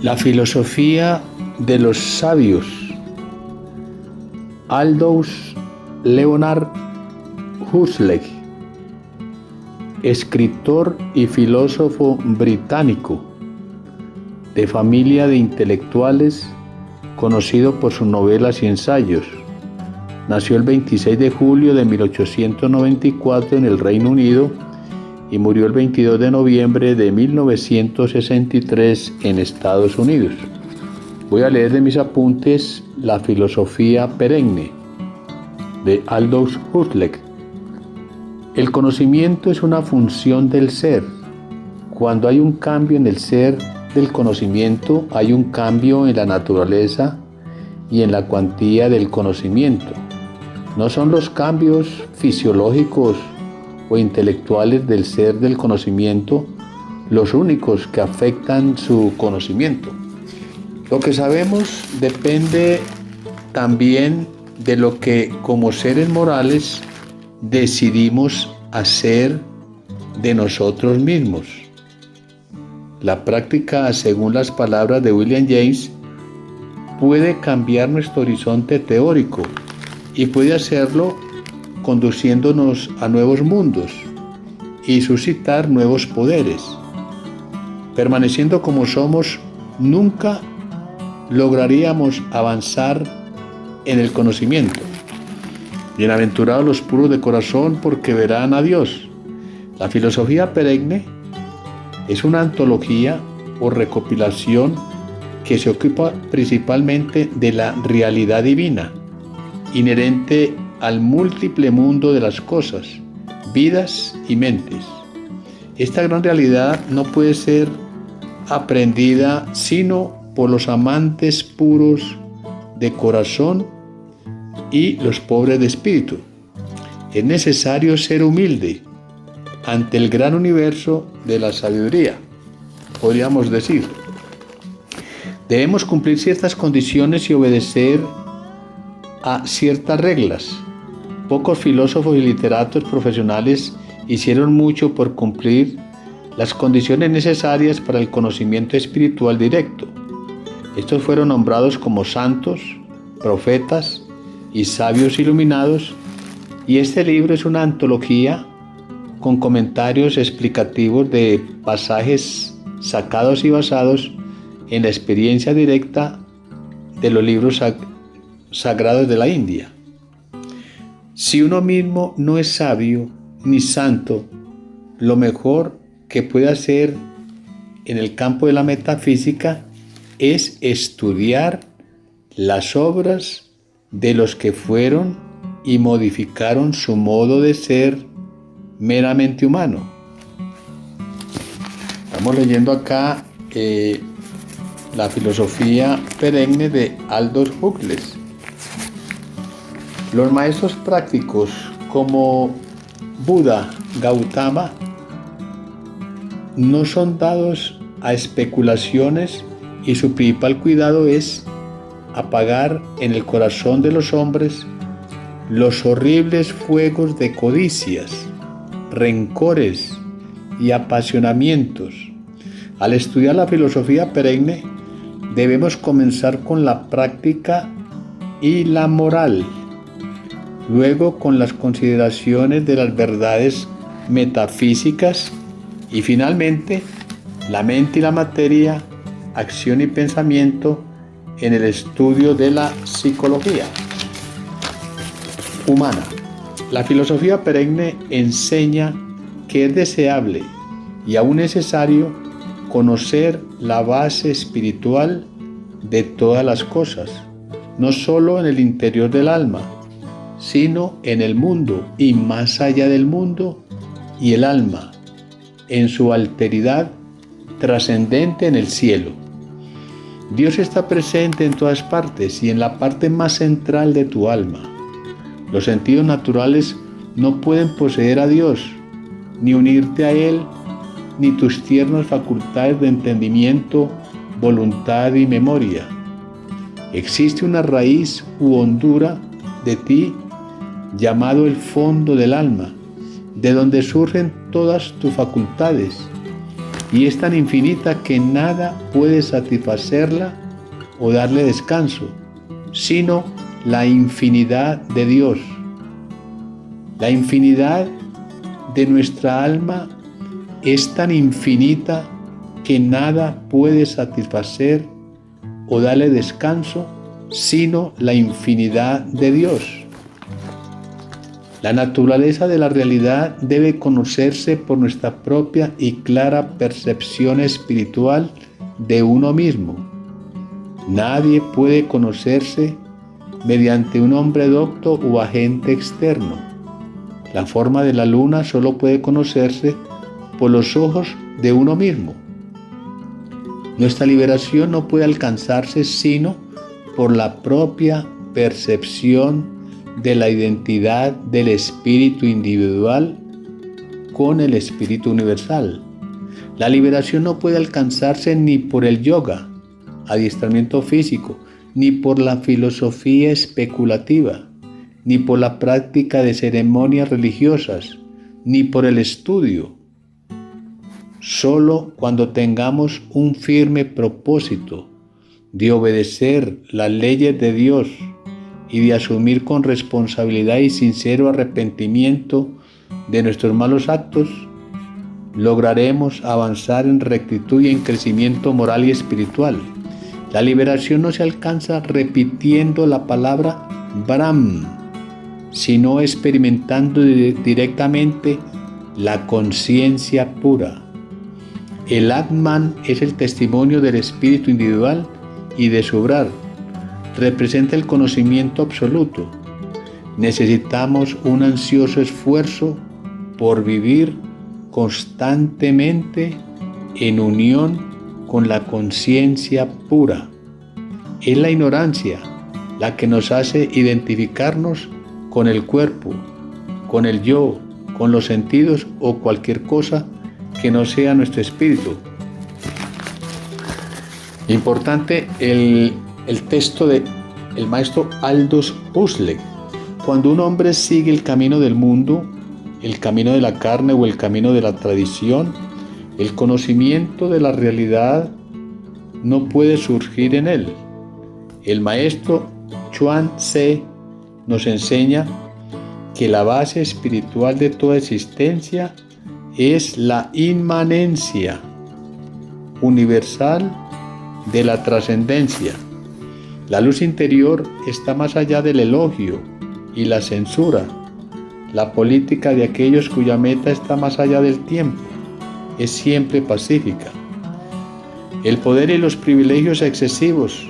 La filosofía de los sabios. Aldous Leonard Huxley, escritor y filósofo británico, de familia de intelectuales, conocido por sus novelas y ensayos. Nació el 26 de julio de 1894 en el Reino Unido y murió el 22 de noviembre de 1963 en Estados Unidos. Voy a leer de mis apuntes La filosofía perenne, de Aldous Huxley. El conocimiento es una función del ser. Cuando hay un cambio en el ser del conocimiento, hay un cambio en la naturaleza y en la cuantía del conocimiento. No son los cambios fisiológicos o intelectuales del ser del conocimiento los únicos que afectan su conocimiento. Lo que sabemos depende también de lo que como seres morales decidimos hacer de nosotros mismos. La práctica, según las palabras de William James, puede cambiar nuestro horizonte teórico y puede hacerlo conduciéndonos a nuevos mundos y suscitar nuevos poderes. Permaneciendo como somos, nunca lograríamos avanzar en el conocimiento. Bienaventurados los puros de corazón, porque verán a Dios. La filosofía perenne es una antología o recopilación que se ocupa principalmente de la realidad divina, inherente al múltiple mundo de las cosas, vidas y mentes. Esta gran realidad no puede ser aprendida sino por los amantes puros de corazón y los pobres de espíritu. Es necesario ser humilde ante el gran universo de la sabiduría, podríamos decir. Debemos cumplir ciertas condiciones y obedecer a ciertas reglas. Pocos filósofos y literatos profesionales hicieron mucho por cumplir las condiciones necesarias para el conocimiento espiritual directo. Estos fueron nombrados como santos, profetas y sabios iluminados, y este libro es una antología con comentarios explicativos de pasajes sacados y basados en la experiencia directa de los libros sagrados de la India. Si uno mismo no es sabio ni santo, lo mejor que puede hacer en el campo de la metafísica es estudiar las obras de los que fueron y modificaron su modo de ser meramente humano. Estamos leyendo acá la filosofía perenne de Aldous Huxley. Los maestros prácticos como Buda, Gautama, no son dados a especulaciones y su principal cuidado es apagar en el corazón de los hombres los horribles fuegos de codicias, rencores y apasionamientos. Al estudiar la filosofía perenne, debemos comenzar con la práctica y la moral, luego con las consideraciones de las verdades metafísicas y finalmente la mente y la materia, acción y pensamiento en el estudio de la psicología humana. La filosofía perenne enseña que es deseable y aún necesario conocer la base espiritual de todas las cosas, no solo en el interior del alma, sino en el mundo y más allá del mundo y el alma, en su alteridad trascendente en el cielo. Dios está presente en todas partes y en la parte más central de tu alma. Los sentidos naturales no pueden poseer a Dios, ni unirte a Él, ni tus tiernas facultades de entendimiento, voluntad y memoria. Existe una raíz u hondura de ti llamado el fondo del alma, de donde surgen todas tus facultades, y es tan infinita que nada puede satisfacerla o darle descanso, sino la infinidad de Dios. La infinidad de nuestra alma es tan infinita que nada puede satisfacer o darle descanso, sino la infinidad de Dios. La naturaleza de la realidad debe conocerse por nuestra propia y clara percepción espiritual de uno mismo. Nadie puede conocerse mediante un hombre docto o agente externo. La forma de la luna solo puede conocerse por los ojos de uno mismo. Nuestra liberación no puede alcanzarse sino por la propia percepción de la identidad del espíritu individual con el espíritu universal. La liberación no puede alcanzarse ni por el yoga, adiestramiento físico, ni por la filosofía especulativa, ni por la práctica de ceremonias religiosas, ni por el estudio. Solo cuando tengamos un firme propósito de obedecer las leyes de Dios y de asumir con responsabilidad y sincero arrepentimiento de nuestros malos actos, lograremos avanzar en rectitud y en crecimiento moral y espiritual. La liberación no se alcanza repitiendo la palabra Brahm, sino experimentando directamente la conciencia pura. El Atman es el testimonio del espíritu individual y de su obrar. Representa el conocimiento absoluto. Necesitamos un ansioso esfuerzo por vivir constantemente en unión con la conciencia pura. Es la ignorancia la que nos hace identificarnos con el cuerpo, con el yo, con los sentidos o cualquier cosa que no sea nuestro espíritu. Importante el texto del maestro Aldous Huxley. Cuando un hombre sigue el camino del mundo, el camino de la carne o el camino de la tradición, el conocimiento de la realidad no puede surgir en él. El maestro Chuang Tse nos enseña que la base espiritual de toda existencia es la inmanencia universal de la trascendencia. La luz interior está más allá del elogio y la censura. La política de aquellos cuya meta está más allá del tiempo es siempre pacífica. El poder y los privilegios excesivos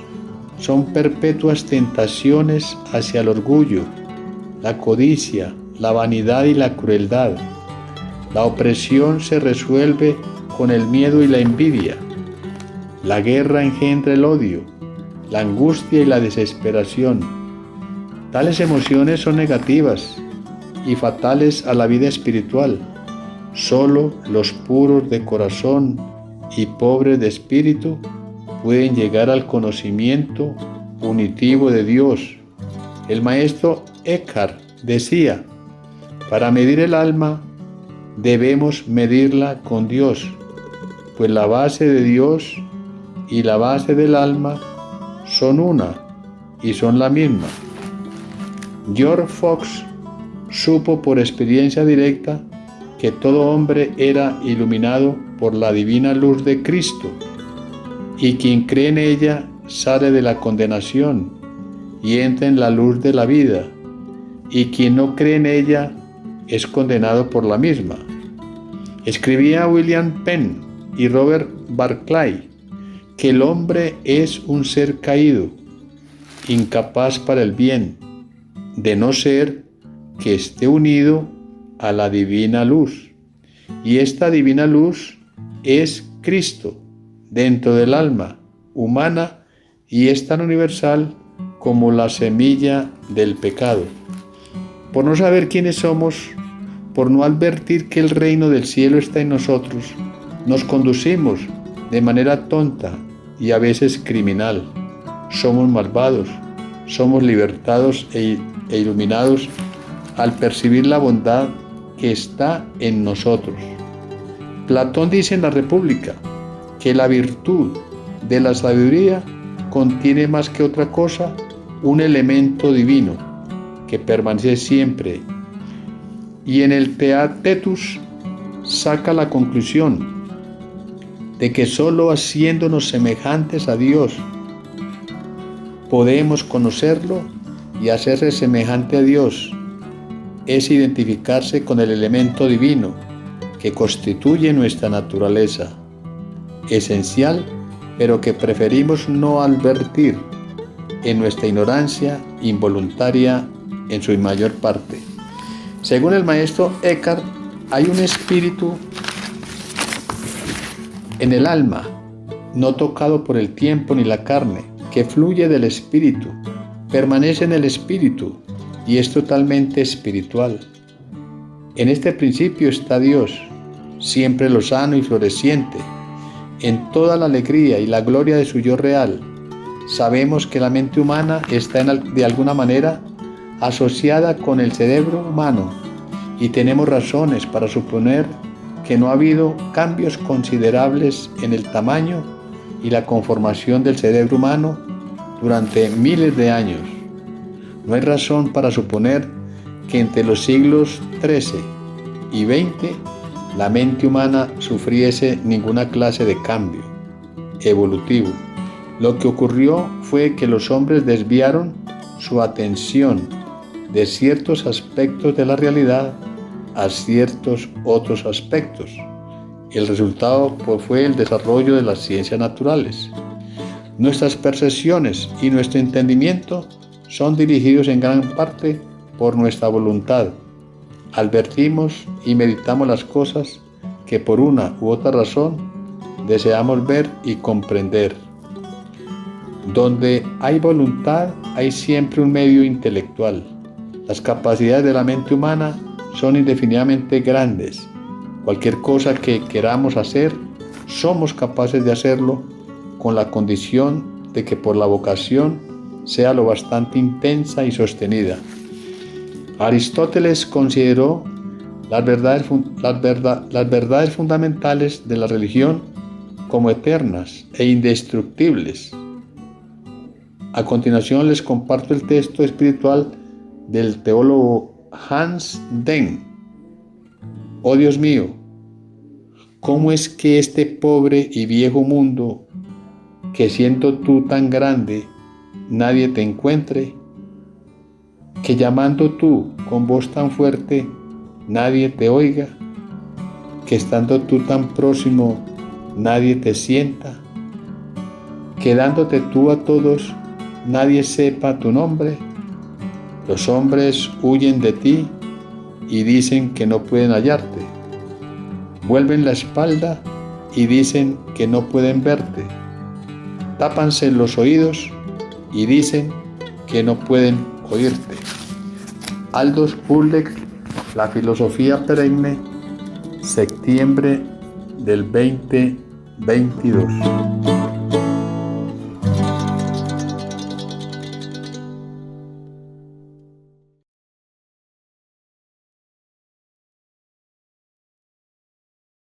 son perpetuas tentaciones hacia el orgullo, la codicia, la vanidad y la crueldad. La opresión se resuelve con el miedo y la envidia. La guerra engendra el odio, la angustia y la desesperación. Tales emociones son negativas y fatales a la vida espiritual. Solo los puros de corazón y pobres de espíritu pueden llegar al conocimiento unitivo de Dios. El maestro Eckhart decía: para medir el alma debemos medirla con Dios, pues la base de Dios y la base del alma son una y son la misma. George Fox supo por experiencia directa que todo hombre era iluminado por la divina luz de Cristo, y quien cree en ella sale de la condenación y entra en la luz de la vida, y quien no cree en ella es condenado por la misma. Escribía William Penn y Robert Barclay que el hombre es un ser caído, incapaz para el bien, de no ser que esté unido a la divina luz. Y esta divina luz es Cristo dentro del alma humana y es tan universal como la semilla del pecado. Por no saber quiénes somos, por no advertir que el reino del cielo está en nosotros, nos conducimos de manera tonta y a veces criminal. Somos malvados, somos libertados e iluminados al percibir la bondad que está en nosotros. Platón dice en la República que la virtud de la sabiduría contiene más que otra cosa un elemento divino que permanece siempre, y en el Theaetetus saca la conclusión de que sólo haciéndonos semejantes a Dios podemos conocerlo, y hacerse semejante a Dios es identificarse con el elemento divino que constituye nuestra naturaleza, esencial, pero que preferimos no advertir en nuestra ignorancia involuntaria en su mayor parte. Según el maestro Eckhart, hay un espíritu en el alma, no tocado por el tiempo ni la carne, que fluye del espíritu, permanece en el espíritu y es totalmente espiritual. En este principio está Dios, siempre lozano y floreciente, en toda la alegría y la gloria de su yo real. Sabemos que la mente humana está de alguna manera asociada con el cerebro humano y tenemos razones para suponer que no ha habido cambios considerables en el tamaño y la conformación del cerebro humano durante miles de años. No hay razón para suponer que entre los siglos XIII y XX la mente humana sufriese ninguna clase de cambio evolutivo. Lo que ocurrió fue que los hombres desviaron su atención de ciertos aspectos de la realidad a ciertos otros aspectos. El resultado fue el desarrollo de las ciencias naturales. Nuestras percepciones y nuestro entendimiento son dirigidos en gran parte por nuestra voluntad. Advertimos y meditamos las cosas que por una u otra razón deseamos ver y comprender. Donde hay voluntad, hay siempre un medio intelectual. Las capacidades de la mente humana son indefinidamente grandes. Cualquier cosa que queramos hacer, somos capaces de hacerlo con la condición de que por la vocación sea lo bastante intensa y sostenida. Aristóteles consideró las verdades fundamentales de la religión como eternas e indestructibles. A continuación les comparto el texto espiritual del teólogo Hans Dehn. Oh Dios mío, ¿cómo es que este pobre y viejo mundo, que siendo tú tan grande, nadie te encuentre? Que llamando tú con voz tan fuerte, nadie te oiga, que estando tú tan próximo, nadie te sienta, que dándote tú a todos, nadie sepa tu nombre. Los hombres huyen de ti y dicen que no pueden hallarte. Vuelven la espalda y dicen que no pueden verte. Tápanse los oídos y dicen que no pueden oírte. Aldous Huxley, La filosofía perenne, septiembre del 2022.